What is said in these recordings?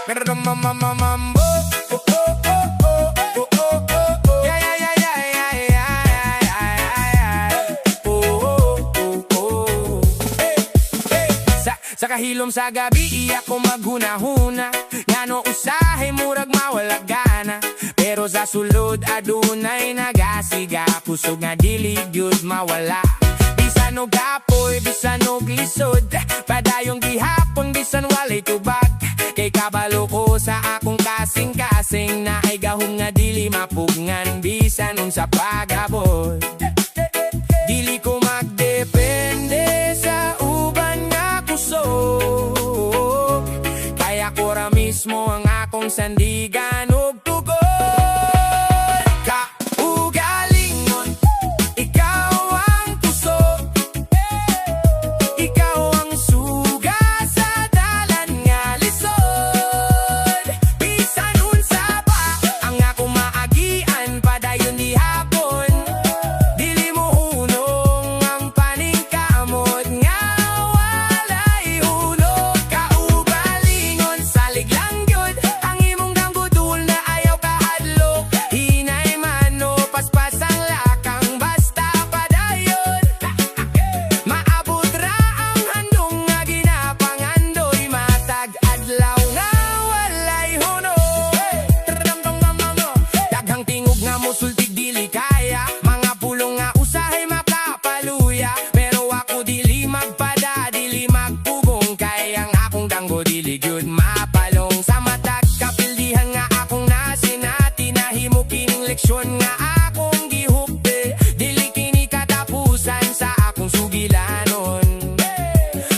Mambo. Oh, oh, oh, oh, oh, oh, oh, oh. Yeah, yeah, yeah, yeah, yeah, yeah, yeah. Oh, oh, oh, oh. Hey, hey. Sa kahilom sa gabi, iyak ko maghuna-huna. Ngano usahay, murag mawala gana. Pero sa sulod, adunay nagasiga. Kusog nga dilig, yun mawala. Bisan og kapoy, bisan og lisod. Padayong gihapon, bisan walay tubag. Kay kabalo ko sa akong kasing-kasing. Na ay gahong nga dili mapugngan. Bisan unsa pagabot. Dili ko magdepende sa uban nga kusog. Kaya ko ra mismo ang akong sandigan ug tugon. Kaugalingon, ikaw ang kusog. Ikaw ang suga sa dalan nga lisod. Bisan unsa pa ang akong maagian, padayon di hapon. Dili mo hunong ang paningkamot nga walay hulog. Kaugalingon, salig lang gyud ang imong danggudul na ayaw kahadlok. Hinay man o paspas ang lakang basta padayon. Maabot ra ang handong nga ginapangandoy, matag adlaw nga walay hunong. Daghang tingog nga mosultig dili kaya, mga pulong nga usahay makapaluya. Pero ako dili magpada, dili magpugong, kay ang akong danggo dili gyud mapalong. Sa matag kapildihan nga akong nasinati, nahimo kining leksyon nga akong gihupil. Dili kini katapusan sa akong sugilanon,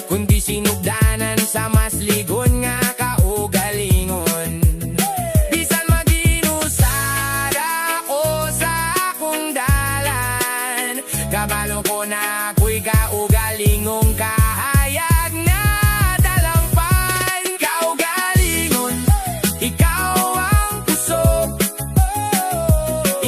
kundi sinugdanan sa mas ligon nga kaugalingon. Bisan mag-inusad ako sa akong dalan, kabalo ko na ako'y kaugalingong kahayag na talampan. Kaugalingon, ikaw ang kusog.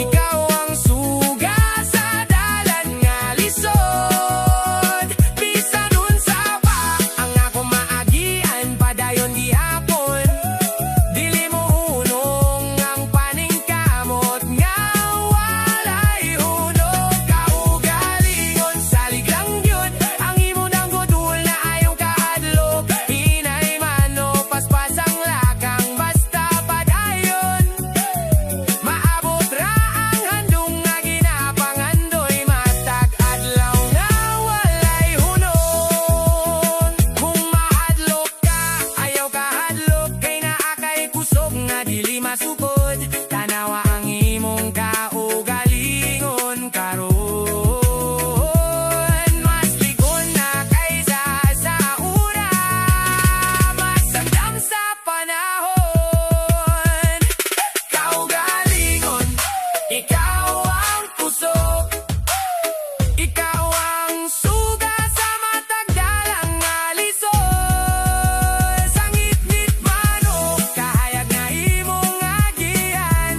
Ikaw ang suga sa dalan nga lisod. Bisan unsa pa ang akong maagian, padayon di hapon. Dili mo hunong ang paningkamot nga walay hulog. Kaugalingon, salig lang gyud ang imong danggudul na ayaw kahadlok. Hinay man o paspas ang lakang basta padayon. Maabot ra ang handong nga ginapangandoy, matag adlaw nga walay hunong. Kung mahadlok ka, ayaw kahadlok, kay naa kay kusog nga dili masukod. Tanawa ang imong kaugalingon karon. Mas ligon na kaysa sa una, mas samdam sa panahon. Kaugalingon, ikaw ang kusog. Ikaw ang suga sa matag dalang nga lisod. Sangit-ngit man o kahayag na imong agian.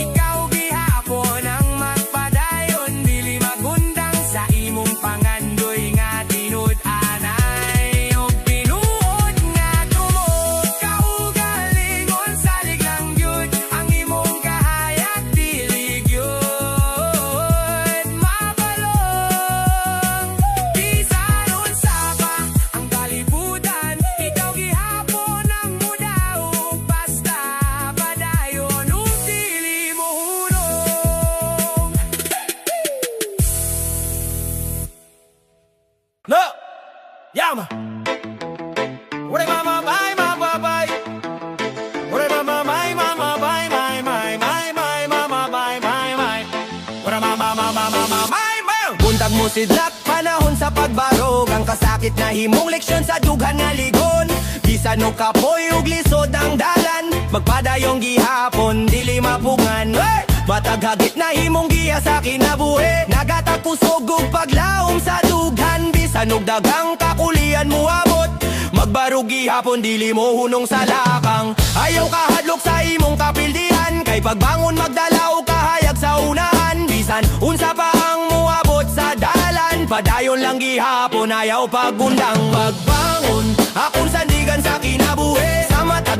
Ikaw gihapon ang magpadayon, dili magundang sa imong pangandoy nga tinud-anay. O pinuod nga tumog, kaugalingon, salig lang gyud ang imong kahayag, dili gyud mapalong. Bisan unsa pa ang kalibutan, ikaw gihapon ang mudaog, basta padayon ug dili mo hunong. No! Yama! Ure mama bye mama bye. Ure mama bye mama bye bye bye bye bye mama bye bye bye. Ure mama mama mama bye bye. Buntag mo sidlak panahon sa pagbarog, ang kasakit na himong leksyon sa dughan nga ligon. Bisan o kapoy ug lisod ang dalan, magpadayong gihapon dili mapungan. Hey! Matag hagit na himong giya sa kinabuhi, nagatag kusog ug paglaom sa dughan. Bisan og daghang kakulian mo abot, magbarog gihapon dili mo hunong sa lakang. Ayaw kahadlok sa imong kapildihan, kay pagbangon magdala og kahayag sa unahan. Bisan unsa pa ang muabot sa dalan, padayon lang gihapon, ayaw pagundang. Pagbangon akong sandigan sa kinabuhi, sa matag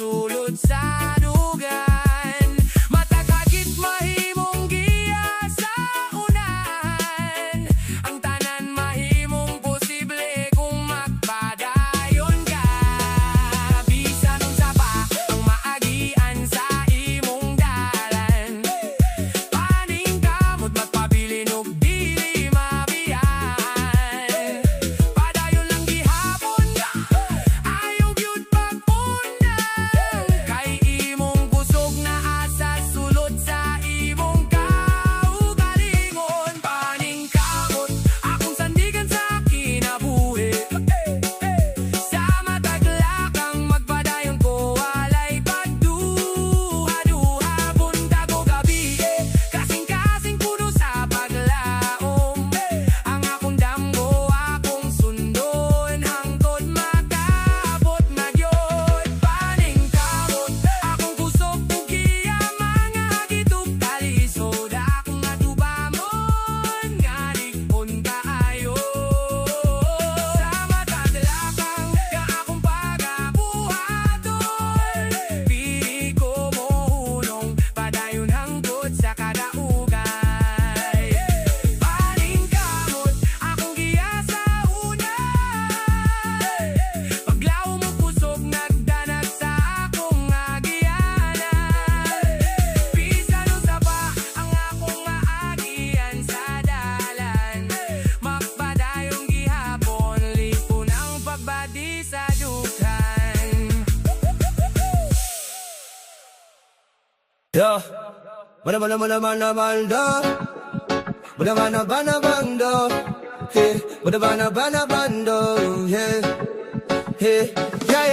sulod sa dugan. Matagagit mahimong giya sa unahan. Ang tanan mahimong posible kung magpadayon ka. Bisan unsa pa ang maagian sa imong dalan. Paning kamot magpabilin og dili mabiyan. Padayon lang gihapon ka, ayaw gyud pagpundang. Kay imong kusog na asa sulod sa imong kaugalingon. Paning kamot akong sandigan sa kinabuhi. Sa mataglakang magpadayon ko walay pagduha-duha. Buntag o gabi kasing-kasing puno sa paglaom. Ang akong damgo akong sundon hangtod makaabot na gyud. Paning kamot akong kusog ug giya mga hagitog kalisod. Akong atubamon nga ligon kaayo. Sa mataglakang nga akong pagabuhaton. Pili ko mohunong padayon hangtod sa kadaugay. Paning kamot akong giya sa unay. Paglaom mo kusog nagdanag sa akong agianan. Bisan unsa pa ang akong maagian sa dalan. Magpadayong gihapon lipon ang pagbati sa dughan. Yeah, mana mana mana mana banda, mana mana mana bando, hey, mana mana mana bando, yeah, hey, yeah.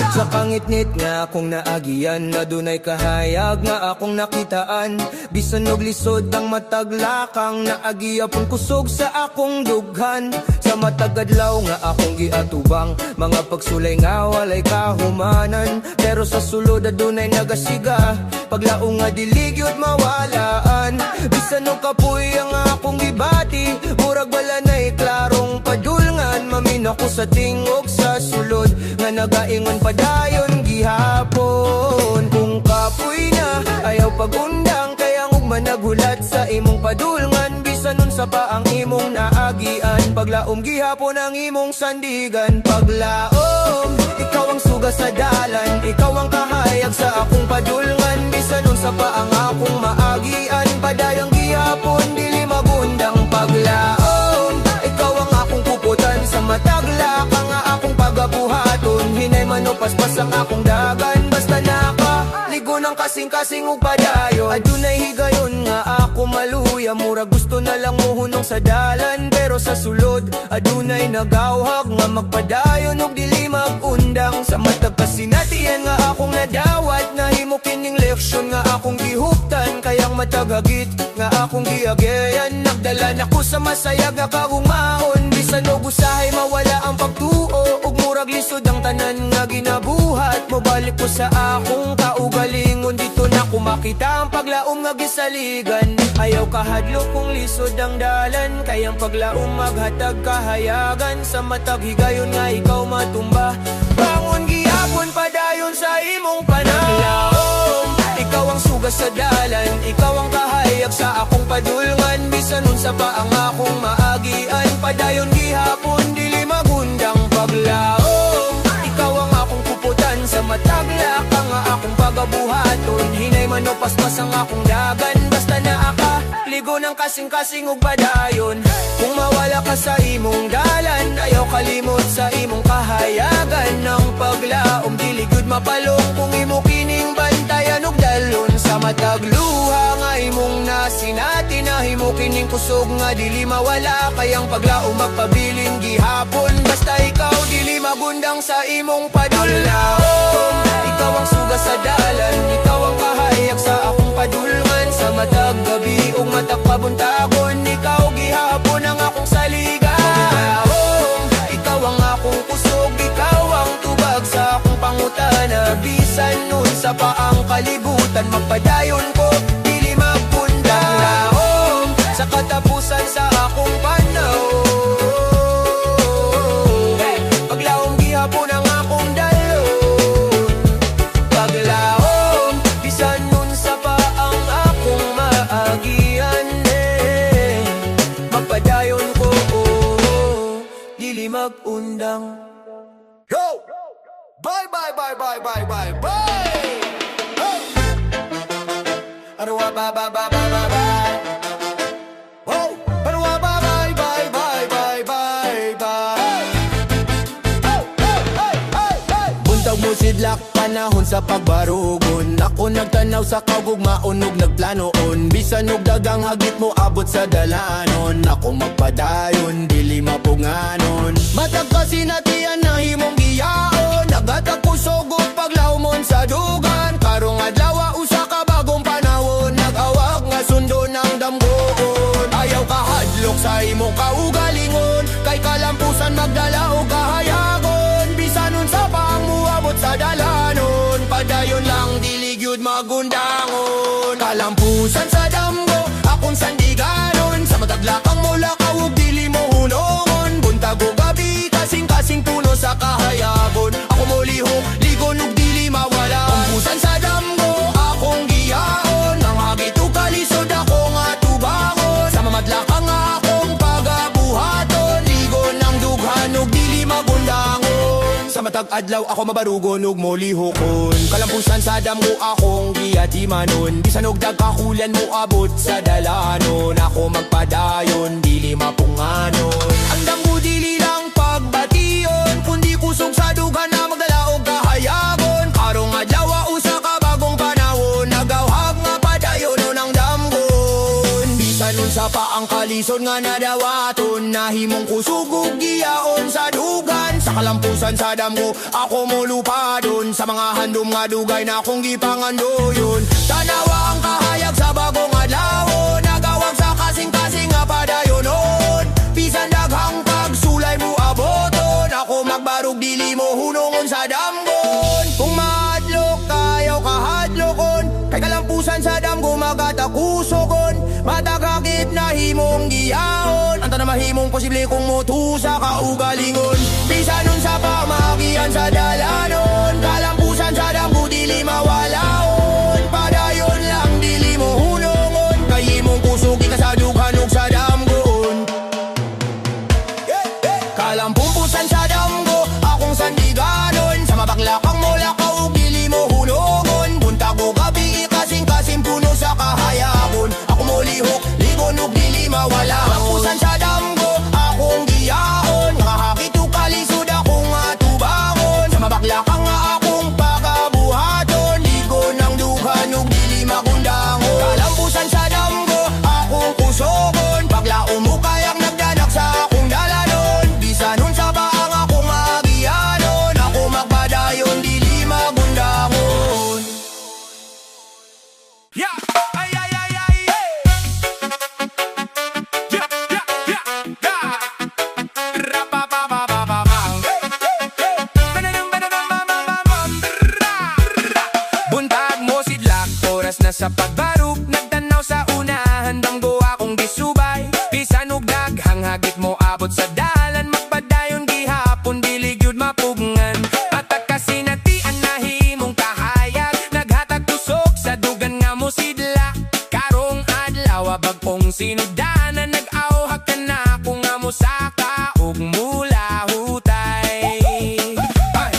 Sa pangitnit nga akong naagian, na dunay kahayag nga akong nakitaan. Bisan og lisod ang mataglakang naagiyapon kusog sa akong dughan. Sa matagadlaw nga akong giatubang, mga pagsulay nga walay kahumanan. Pero sa sulod adunay nagasiga, paglaong nga diligyod mawalaan. Bisan og kapuy ang akong gibati, murag wala na'y klarong padulngan. Mamin ako sa tingog sa sulod, nga nagaingon padayon gihapon. Kung kapuy na ayaw pagundang, kaya ug managulat sa imong padulngan. Bisan unsa pa ang imong naagian, paglaom gihapon ang imong sandigan. Paglaom ikaw ang suga sa dalan, ikaw ang kahayag sa akong padulngan. Bisan unsa pa ang akong maagian, padayong gihapon dili magundang. Paglaom ikaw ang akong kuputan, sa mataglak ang akong pagabuhaton. Hinay man o paspas ang akong dagan, basta nakaligo ng kasing-kasing ug padayon. Adunay higayon nga ako maluya, mura gusto na lang muhunong sa dalan. Pero sa sulod adunay nagawhag nga magpadayon ug dili magundang. Sa matag kasinatian nga akong nadawat, nahimo kining leksyon nga akong gihuptan. Kayang matagagit nga akong giagayan, nagdala nako sa masayag nga kahumaon. Bisan og usahay mawala ang pagtuo, ug murag lisod ang tanan nga ginabuhat. Mobalik ko sa akong kaugalingon, dito na ko makita ang paglaom nga gisaligan. Ayaw kahadlok kung lisod ang dalan, kayang paglaom maghatag kahayagan. Sa matag higayon nga ikaw matumba, bangon gihapon padayon sa imong panahon. Ikaw ang suga sa dalan, ikaw ang kahayag sa akong padulngan. Bisan unsa pa ang akong maagian, padayon gihapon dili magundang. Paglaom ikaw ang akong kuputan, sa mataglak ang akong pagabuhaton. Hinay man o paspas ang akong dagan, basta naakaligo ng kasing-kasing ug padayon. Kung mawala ka sa imong dalan, ayaw kalimot sa imong kahayagan. Ng paglaom dili gyud mapalong, kung imo kining bantayan ug dalon. Sa matagluha nga imong nasinati, nahimo kining kusog nga dili mawala. Kayang paglaom magpabilin gihapon, basta ikaw dili magundang sa imong padulaom. Ikaw ang suga sa dalan, ikaw ang kahayag sa akong padulngan. Sa matag gabi ug matag pabuntagon, ikaw gihapon ang akong saligan. Ikaw ang akong kusog, ikaw ang tubag sa akong pangutana. Bisan nun sa pa ang kalibutan, magpadayon ko dili magpundang. Laom sa katapusan sa akong panahon, paglaom gihapon ang akong dalon. magundang. Yo! Bye bye bye bye bye bye bye! Oh! Arwa ba ba ba ba ba bye! Oh! Arwa ba bye bye bye bye bye bye! Oh! Oh! Hey! Hey! Hey! Buntag mo sidlak panahon sa pagbarugon. Ako nagtanaw sa kagugmaon ug nagplanoon. Bisan og dagang hagit mo abot sa dalanon. Ako magpadayon dili mapunganon. Matag kasi natiyan na himong giyaon. Nagatag ko sugod paglawmon sa dugan. Karong adlaw usa ka bagong panahon. Nag-awak nga sundo ng damgoon. Ayaw ka hadlok sa imong kaugalingon. Kay kalampusan magdala og kahayagon. Bisanon sa paang muabot sa dalanon. Padayon lang dili gyud magundangon. Kalampusan sa damgo akong sandiganon. Sa mataglakang mula kawog dili mo hunongon. Buntag o gabi kasing-kasing puno sa kahayabon. Ako mo lihok, ligon ug dili mawala. Kampusan sa damgo akong giyaon. Ang hagit ug kalisod ako nga tubangon. Sa mamadlakang akong pagabuhaton. Ligon ang dughan ug dili magundangon. Sa matag adlaw ako mabarugon ug mo lihokon. Kalampusan sa damgo akong giyatimanon. Bisan og dagkakulan mo abot sa dalanon. Ako magpadayon dili mapunganon. Ang damgo dili lang pagbation, kundi kusog sa dugan na magdala og kahayagon. Karong adlaw usa ka bagong panahon. Nagawhag nga padayon ng damgon. Bisan unsa pa ang kalisod nga nadawaton. Nahimong kusog ug giyaon sa dugan. Sa kalampusan sa damgo ako mo lupadon. Sa mga handom nga dugay na akong gipangandoyon. Tanawa ang kahayag sa bagong adlaw. Nagawag sa kasing-kasing nga padayonon. Bisan daghang pagsulay mo aboton. Ako magbarog dili mo hunongon sa damgon. Kung mahadlok kayaw kahadlokon. Kay kalampusan sa damgo magatakusogon. Matagakit na himong giyaon. Anta na mahimong posible kung mutu sa kaugalingon. Bisan nun sa pamagian sa dalanon. Kalampusan sa damgo dili mawalaon. Padayon lang dili mo hunongon. Kay himong kusugi ka sa dughan ug sa damgon. Kalampusan sa damgo akong sandiganon. Sa mabaglakang mula ka ug dili mo hunongon. Buntag o gabi kasing-kasing puno sa kahayabon. Ako mo lihok, ligon ug dili mawala. Kalampusan sa damgo akong giyaon. Nakahakit ug kalisod ako nga tubangon. Sa mabaglakang nga akong pagabuhaton. Ligon ang dughan ug dili magundangon. Kalampusan sa damgo akong kusogon. Paglaom mo kayang nagdanak sa akong dalanon. Bisanon sa baang akong magianon. Ako magpadayon dili magundangon. Yeah! Ay, ay, ay, ay, ay! Yeah, yeah, yeah, yeah! Ra-pa-pa-pa-pa-pa-pam. Ba-da-dum-ba-da-bam-bam-bam-bam. Ra-ra. Buntag mo sidlak, oras na sa pagbarug. Nagtanaw sa unahan, damgo akong gisubay. Bisan og daghang hagit mo abot sa dalan. Magpadayon gihapon, dili gyud mapugngan. Atak kasi natian na himong kahayag. Naghatag tusok sa dugan nga mo sidla. Karong adlaw bagong sinudanan. Nag-awhag ka na kung nga mo saka ug mula hutay. Ay,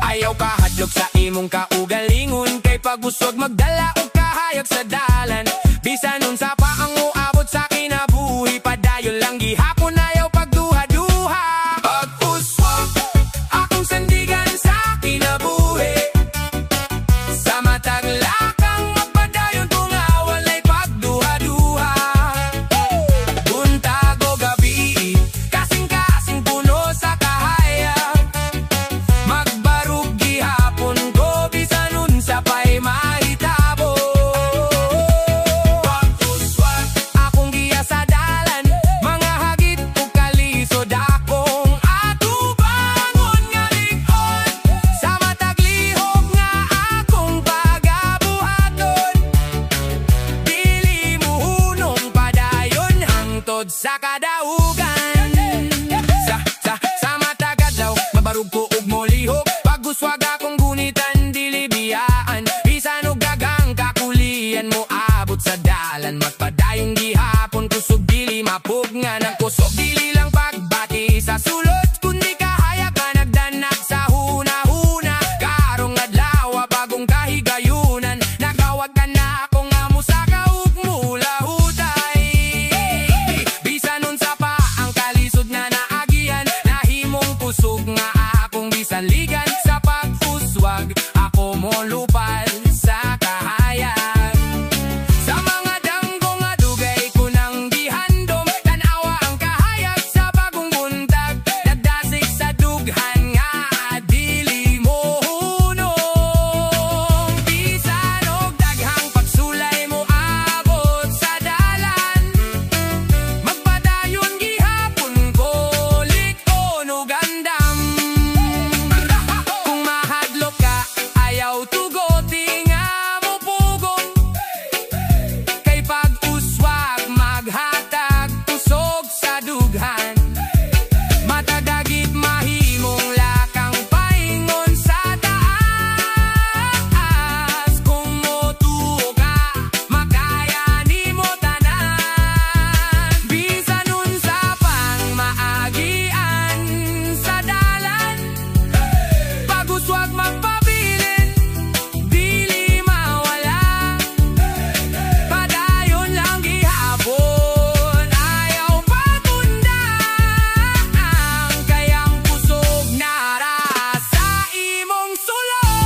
ayaw ka hadlok sa imong kaugalingon. Kay pagusog magdala og kahayag sa dalan. Bisan unsa pa ang uabot sa kinabuhi. Padayon lang gihapon ayaw pagduha-duha. Pag-uswag akong sandigan sa kinabuhi. Sa matag lakang magpadayon kung walay pagduha-duha. Buntag o gabi kasing-kasing puno sa kahayag. Magbarug gihapon ko bisan unsa pa'y mahitabo. Pag-uswag akong giya sa dalan. Mga hagit ug kalisod akong atubangon nga ligon. Sa matag lihok nga akong pagabuhaton. Dili mo hunong padayon hangtod sa kadaugan. Sa matag adlaw mabarug ko ug mo lihok. Pag-uswag akong gunitan dili biyaan. Bisan og daghang kakulian mo abot sa dalan. Magpadayon gihapon kusog dili mapugngan. Ang kusog dili lang pagbati sa sulod kun dughan. Matadagit mahimong lakang paingon sa taas. Kung motuo ka, makaya nimo tanan. Bisan unsa pang maagian sa dalan, pag-uswag magpabilin, dili mawala. Padayon lang gihapon, ayaw patunda. Ang kayang kusog nara sa imong sulod.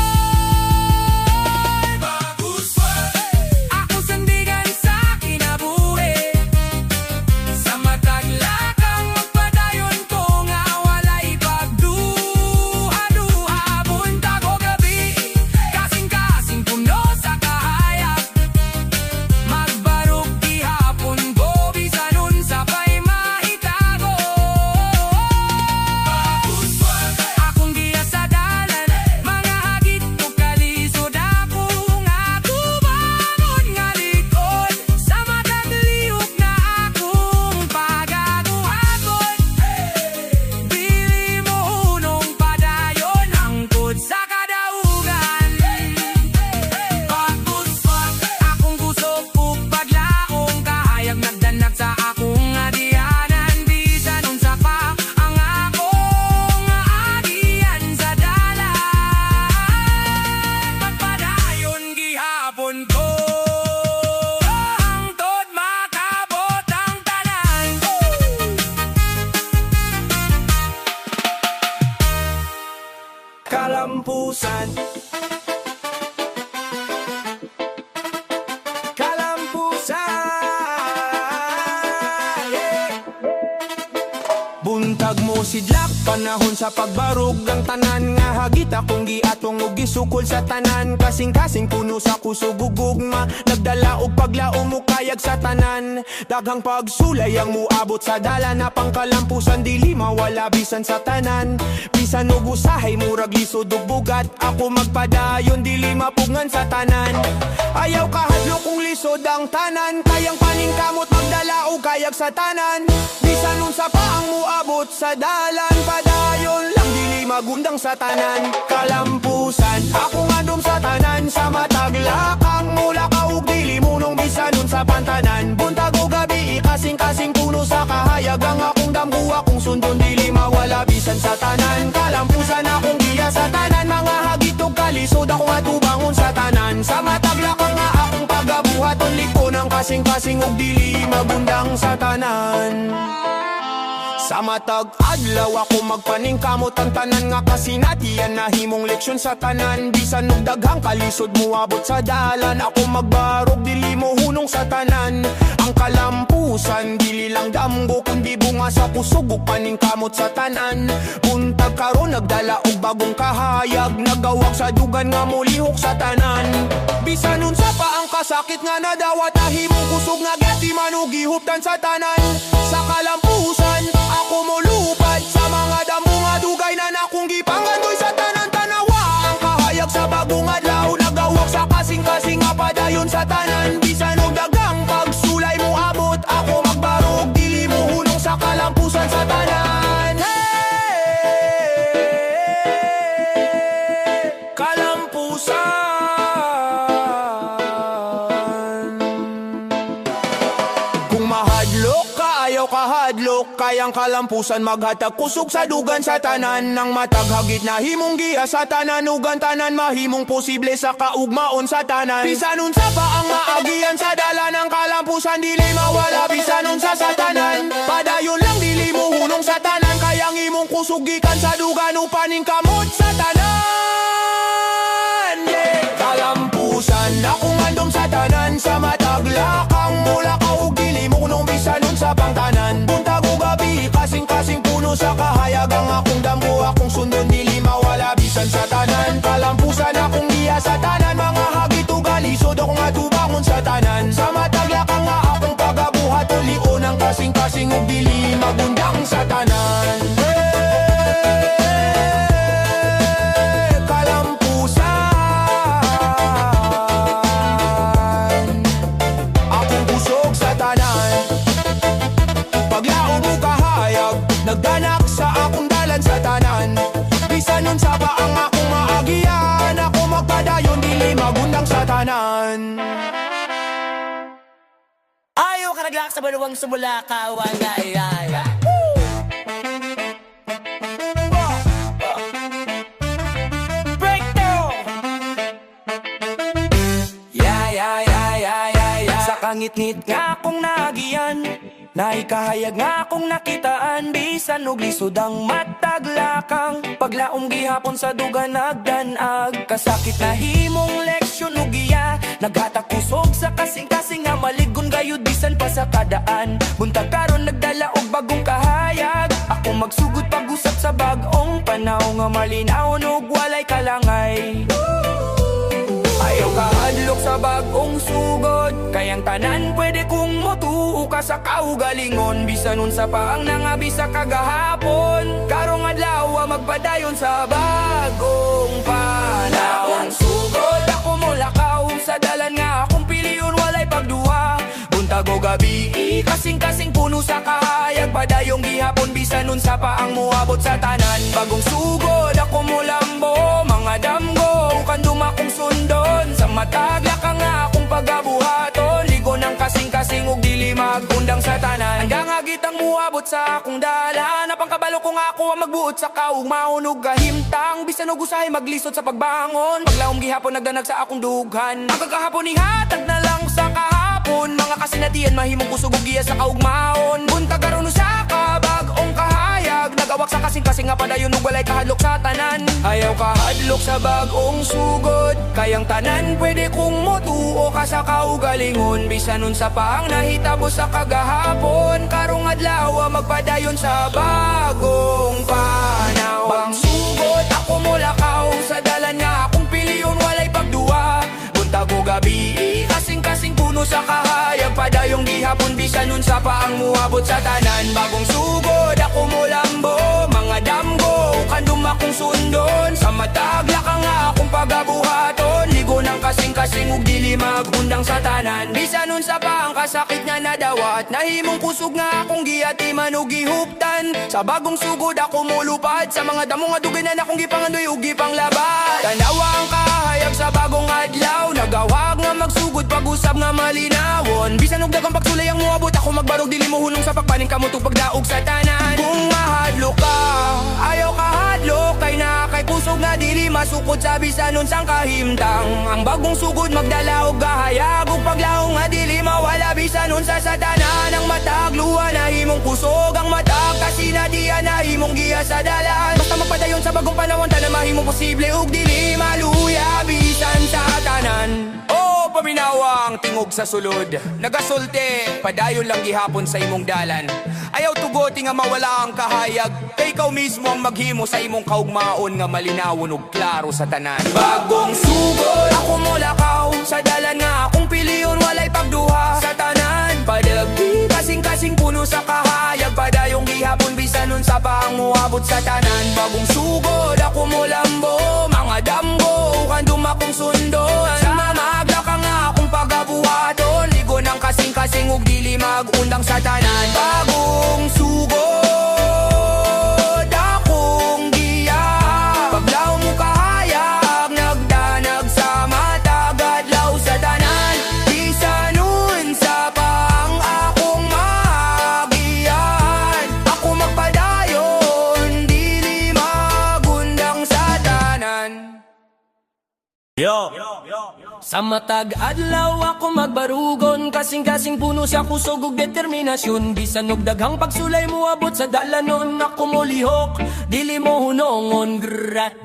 Ako sandigan sa kinabuhi, sa matag lakang magpadayon ko nga walay pagduha-duha. Buntag o gabi, kasing-kasing puno sa kahayag. Magbarog gihapon ko, bisan unsa pa'y mahitago. Akong giya sa dalan, mga hagit o kalisod. Akong atubangon nga likod, sa matag lihok na akong pagaguhagon. Dili mo hunong padayon, hangtod sa kadaugan. Pag-uswag, akong kusog ug paglaong, kahayag nagdanag sa akong adianan. Bisan unsa pa ang akong agian sa dalan, magpadayon gihapon ko, hangtod makabot ang tanan. Kalampusan. Kalampusan, yeah. Buntag mo sidlak, panahon sa pagbarog ng tanan. Nga hagit akong giatong ug gisukol sa tanan. Kasing-kasing puno sa kusog ug gugma, nagdala og paglaom mo kayag sa tanan. Daghang pagsulay ang muabot sa dalan, na pangkalampusan dili mawala bisan sa tanan. Bisan og usahay murag lisod ug bugat, ako magpadayon dili mapugngan sa tanan. Ayaw kahadlo kung lisod ang tanan, kayang paningkamot magdala og kayag sa tanan. Bisan unsa pa ang muabot sa dalan, padayon lang dili magundang sa tanan. Kalampusan, ako ngandom sa tanan, sa matag lakang mula ka ug dili munong bisan unsa pantanan. Buntag o gabi, kasing-kasing puno sa kahayag, ang akong damgo akong sundon dili mawala bisan sa tanan. Kalampusan, akong giya sa tanan, mga hagit ug kalisod akong atubangon sa tanan. Sa matag lakang nga akong pagabuhaton, liko ng kasing-kasing ug dili magundang sa tanan. Sa matag adlaw ako magpaningkamot ang tanan, nga kasinatian na himong leksyon sa tanan. Bisan og daghang kalisod muabot sa dalan, ako magbarog dili mo hunong sa tanan. Ang kalampusan dili lang damgo, kundi bunga sa kusog ug paningkamot sa tanan. Buntag karon nagdala og bagong kahayag, nagawag sa dugan nga mulihok sa tanan. Bisan unsa pa ang kasakit nga nadawat, na himong kusog nga gati man ug gihuptan sa tanan. Sa kalampusan ako molupad sa mga damo nga dugay na nakong gipangandoy sa tanan tanawa. Ang kahayag sa bagong adlaw, nagawak sa kasing-kasing nga padayon sa tanan. Bisan og daghang pagsulay mo abot, ako magbarog dili mo hunong sa kalampusan sa tanan. Hey, kalampusan. Kung mahadlok ka, ayaw kahadlok, kayang kalampusan maghatag kusog sa dugan sa tanan. Nang matag hagit na himong giya sa tanan, ugan tanan mahimong posible sa kaugmaon sa tanan. Bisan unsa pa ang maagian sa dalan, ng kalampusan dili mawala bisan unsa sa tanan. Padayon lang dili mo hunong sa tanan, kayang imong kusugikan sa dugan upaning kamot sa tanan. Yeah. Kalampusan, ako ngandom sa tanan, sa matag lakang mula ka ug dili mo hunong bisan unsa pang tanan. Buntag o gabi, kasing-kasing puno sa kahayag, ang akong damgo akong sundon dili mawala bisan sa tanan. Kalampusan, akong giya sa tanan, mga hagit ug alisod akong atubangon sa tanan. Sa matag lakang nga akong pagabuhat, ulion ang kasing-kasing ug dili magundang sa tanan. nagdanak sa akong dalan sa tanan. Bisan nun sa baang akong maagian, ako magpadayon dili magundang sa tanan. Ayaw ka naglak sa baluwang sumula ka, wangay ay. Ngit-ngit nga akong nagiyan, naikahayag nga akong nakitaan. Bisan og lisod ang mataglakang, paglaom gihapon sa dugan nagdanag. Kasakit na himong leksyon og giya, naghatak kusog sa kasing-kasing nga maligon gayud bisan pa sa kadaan. Buntag karon nagdala og bagong kahayag, ako magsugod pag-usap sa bag-ong panaw nga malinaw ug walay kalangay. Ayaw ka hadlok sa bagong sugod, kayang tanan pwede kong motuo ka sa kaugalingon. Bisan unsa pa ang nangabi sa kagahapon, karong adlaw magpadayon sa bagong panahon. Sugod ako mulakaw sa dalan nga akong piliyon walay pagduha. Buntag o gabi kasing-kasing puno sa kahayag, padayong gihapon bisan unsa pa ang muabot sa tanan. Bagong sugod ako mulambo, mga damgo kan dumakong sundon. Sa matagla ka nga akong pagabuhaton, ligo ng kasing-kasing ug dili magundang sa tanan. Hanggang agitang muabot sa akong dala, napang kabalo ko nga ako ang magbuot sa kaugmaon ug kahimtang. Bisan og usahay maglisod sa pagbangon, paglaom gihapon nagdanag sa akong dughan. Ang kagahapon ihatag na lang sa kahapon, mga kasinatian mahimong kusog ug giya sa kaugmaon. Buntag karon usa ka bag-ong kahayag, nagawak sa kasing-kasing nga padayon ug walay kahadlok sa tanan. Ayaw kahadlok sa bag-ong sugod, kayang tanan pwede kong motuo ka sa kaugalingon. Bisan unsa pa ang nahitabo sa kagahapon, karong adlaw magpadayon sa bagong panahon. Bagsugod ako mulakaw sa dalan nga akong piliyon walay pagduwa. Buntag o gabi kasing-kasing puno sa kahayag, padayong gihapon bisan unsa pa ang muabot sa tanan. Bagong sugod ako mulambo, mga damgo kan dumakong sundon. Sa matagla ka nga akong pagabuhaton, ligo ng kasing-kasing ug dili magundang sa tanan. Bisan unsa pa ang kasakit nga nadawat, nahimong kusog nga akong giatiman ug gihuptan. Sa bagong sugod ako mulupad, sa mga damo nga duginan akong gipangandoy ug gipanglabat. Tanawa ang kahayag sa bagong adlaw, nagawag nga magsugod pag-usap nga malinawon. Bisan og dagang pagsulay ang muabot, ako magbarog dili mo hunong sa pagpaning kamutog pagdaog sa tanan. Kung mahadlok ka, ayaw ka hadlok, kay na kay kusog nga dili masukod sa bisan unsang kahimtang. Ang bagong sugod magdala og gahayag ug paglaong nga dili mawala bisan unsa sa tanan. Ang matag luwa na himong kusog, ang matag kasinadian na himong giya sa dalan. Basta magpadayon sa bagong panahon, tanan mahimong posible ug dili maluya bisan sa tanan. Oh, paminawang tingog sa sulod, nagasulti padayon lang gihapon sa imong dalan. Ayaw tugoti nga mawala ang kahayag, kay ikaw mismo ang maghimo sa imong kaugmaon nga malinawon ug klaro sa tanan. Bagong sugod ako mulakaw sa dalan nga akong piliyon walay pagduha sa tanan. Padagdi kasing-kasing puno sa kahayag, padayong gihapon bisan unsa pa ang muabot sa tanan. Bagong sugod ako mulambo, mga damgo kan dumakong sundon. Sa mamagla ka nga akong pagabuhaton, ligo ng kasing-kasing ug dili magundang sa tanan. Bagong sugod akong giya, paglaw mo kahayag, nagdanag sa matagadlaw sa tanan. Bisan unsa pa ang akong maagian, ako magpadayon dili magundang sa tanan. Yo! Sa matag adlaw ako magbarugon, kasing-kasing puno sa kusog ug determinasyon. Bisan og daghang pagsulay mo abot sa dalanon, ako mo lihok dili mo hunongon.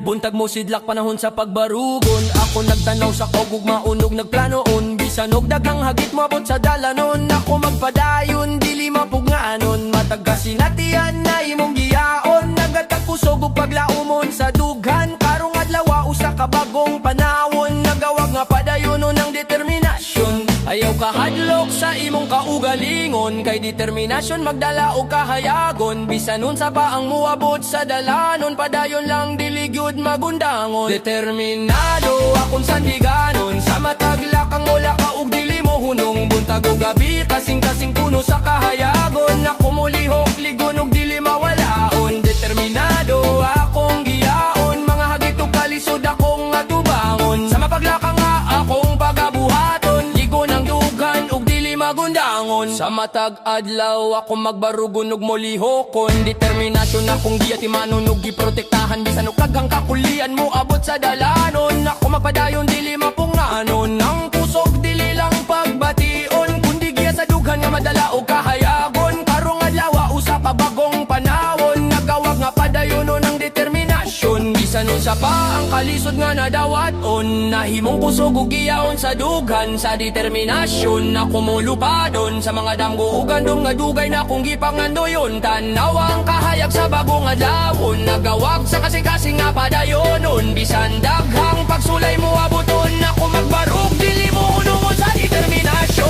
Buntag mo sidlak panahon sa pagbarugon, ako nagtanaw sa kog ug maunog nagplanoon. Bisan og daghang hagit mo abot sa dalanon, ako magpadayon dili mapugngaanon. Matag kasinatian na imong giyaon, nagatag kusog ug paglaumon sa dughan. Karong adlaw usa ka bagong panahon, nagawag nga padayon ng determinasyon. Ayaw kahadlok sa imong kaugalingon, kay determinasyon magdala o kahayagon. Bisan unsa pa ang muabot sa dalanon, padayon lang dili gyud magundangon. Determinado akong sandiganon, sa matagla kang wala ka ug dili mo hunong. Buntag o gabi kasing-kasing puno sa kahayagon, ako mo lihok ligon ug dili mawala Sa matag adlaw ako magbarugon ug molihokon. Determinasyon akong giyati manunog giprotektahan bisan og kaghang kakulian mo abot sa dalanon. Ako mapadayon dili mapunganon, ang pusog dili lang pagbation, kundi giya sa dughan nga madala og kahayagon. Karong adlaw usa pa bagong panahon, nagawag nga padayonon ang determinasyon. Bisan unsa pa ang kalisod nga nadawaton, nahimong kusog ug giyaon sa dughan sa determinasyon. Ako mo lupadon sa mga damgo ug gandong nga dugay na kong gipangandoyon. Tanaw ang kahayag sa bagong adlawon, nagawag sa kasing-kasing nga padayonon. Bisan daghang pagsulay mo abuton, ako magbarog dili mo hunungon sa determinasyon.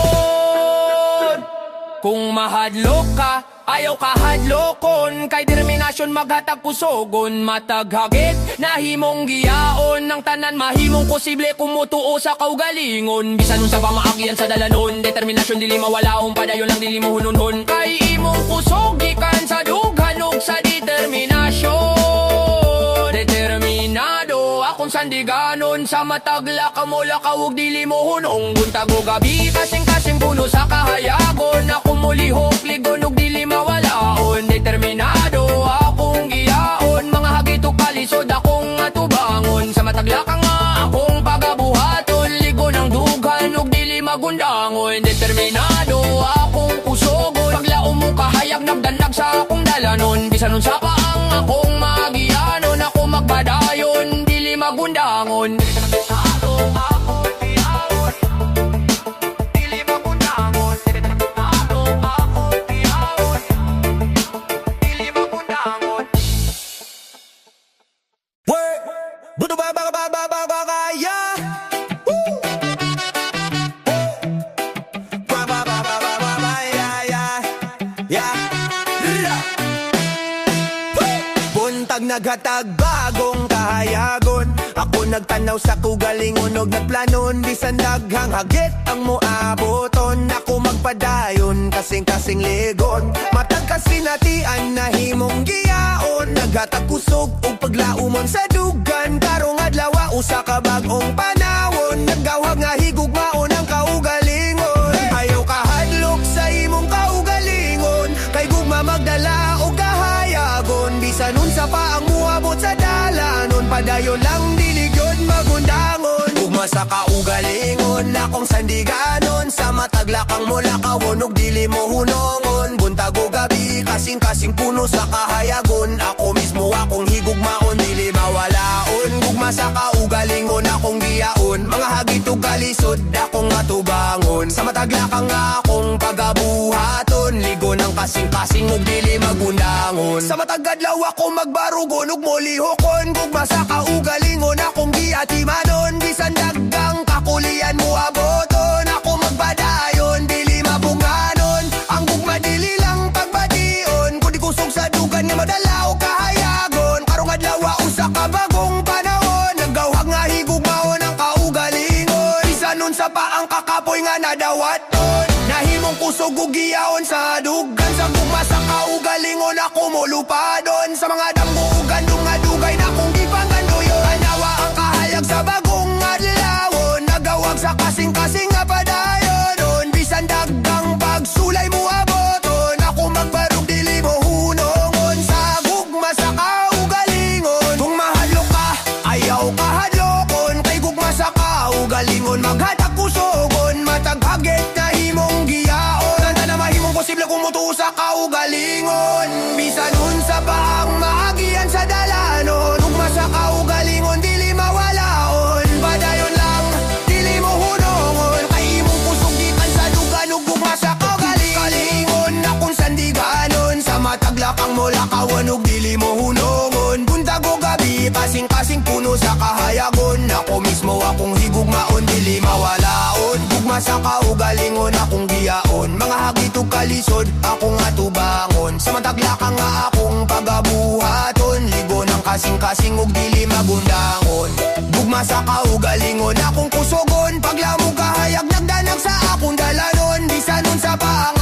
Kung mahadlok ka, ayaw ka hadlokon, kay determinasyon maghatag pusogon. Mataghagit, nahimong giyaon, ng tanan mahimong posible kumutuo sa kaugalingon. Bisan unsa pa maagian sa dalanon, determinasyon dili mawalaon, padayon lang dili mo hununhon. Kay imong kusog gikan sa dughan ug sa determinasyon. Determinado akong sandiganon, sa matagla ka mo lakaw ug dili mo hunong. Buntag o gabi kasing-kasing puno sa kahayagon, ako mulihok ligon ug dili mawalaon. Determinado akong giyaon, mga hagit ug kalisod akong atubangon. Sa matagla ka nga akong pagabuhaton, ligon ang dughan ug dili magundangon. Determinado akong pusogon, paglaom mo kahayag nagdanag sa akong dalanon. Bisan unsa pa ang akong magianon, ako magpadayon dili magundangon. Determinado akong giyaon, dili magundangon. Determinado akong giyaon, dili magundangon. Work, budo ba kaya. Woo. Ba, yeah. Buntag naghatag bagong kahayagon, ako nagtanaw sa kugalingon og nagplanon. Bisan daghang hagit ang moaboton, ako magpadayon kasing-kasing ligon. Matag kasinatian nahimong giyaon, naghatag kusog og paglaumon sa dugan. Karong adlaw usa ka bagong panahon, nagawag nga higugmaon ang kaugalingon. Ayaw kahadlok sa imong kaugalingon, kay gugma magdala og kahayagon. Bisan unsa pa ang muabot sa dalanon, padayon lang dili gyud magundangon. Gugma sa kaugalingon, akong sandiganon, sa mataglakang mo lakawon ug dili mo hunongon. Buntag o gabi kasing-kasing puno sa kahayagon, ako mismo akong higugmaon dili mawalaon. Gugma sa kaugalingon akong giyaon, mga hagit ug kalisod akong atubangon. Sa mataglakang akong pagabuhaton, ligon ang kasing-kasing ug dili magundangon. Sa matagadlaw ako magbarugon ug molihokon, gugma sa kaugalingon akong giatimanon. Bisan daghang kakulian mo aboton, ako magpadayon dili mabunganon. Ang gugma dili lang pagbation, kundi kusog sa dugan nga madala og kahayagon. Karong adlaw usa ka bagong panahon, nagawhag nga higugmaon ang kaugalingon. Bisan unsa pa ang kakapoy nga nadawaton, nahimong kusog ug giyaon sa dugan. Sa gugma sa kaugalingon ako molupadon, sa mga damgo ug gandong nga dugay na kong gipangandoyon. Anawa ang kahayag sa bagong adlawon, nagawag sa kasing-kasing nga padayonon. Bisan daghang pagsulay mo aboton, ako magbarog dili mo hunongon. Sa gugma sa kaugalingon, kung mahadlok ka ayaw ka hadlokon, kay gugma sa kaugalingon maghatag kusogon. Mataghagit na himong giyaon, nanda na mahimong posible kumutuo sa kaugalingon. Bisan unsa pa ang maagian sa dalanon, ugma sa kaugalingon dili mawalaon. Padayon lang dili mo hunongon, kay imong kusog gikan sa dugan ug gugma sa kaugalingon. Akong sandiganon, sa mataglakang mo lakawan ug dili mo hunongon. Buntag o gabi kasing-kasing puno sa kahayagon, ako mismo akong higugmaon dili mawalaon. Gugma sa kaugalingon akong giyaon, mga hagit ug kalisod akong atubangon. Sa mataglakang nga akong pagabuhaton, ligon ang kasing-kasing ug dili magundangon. Gugma sa kaugalingon akong kusogon, paglamog kahayag nagdanag sa akong dalanon. Bisan unsa pa ang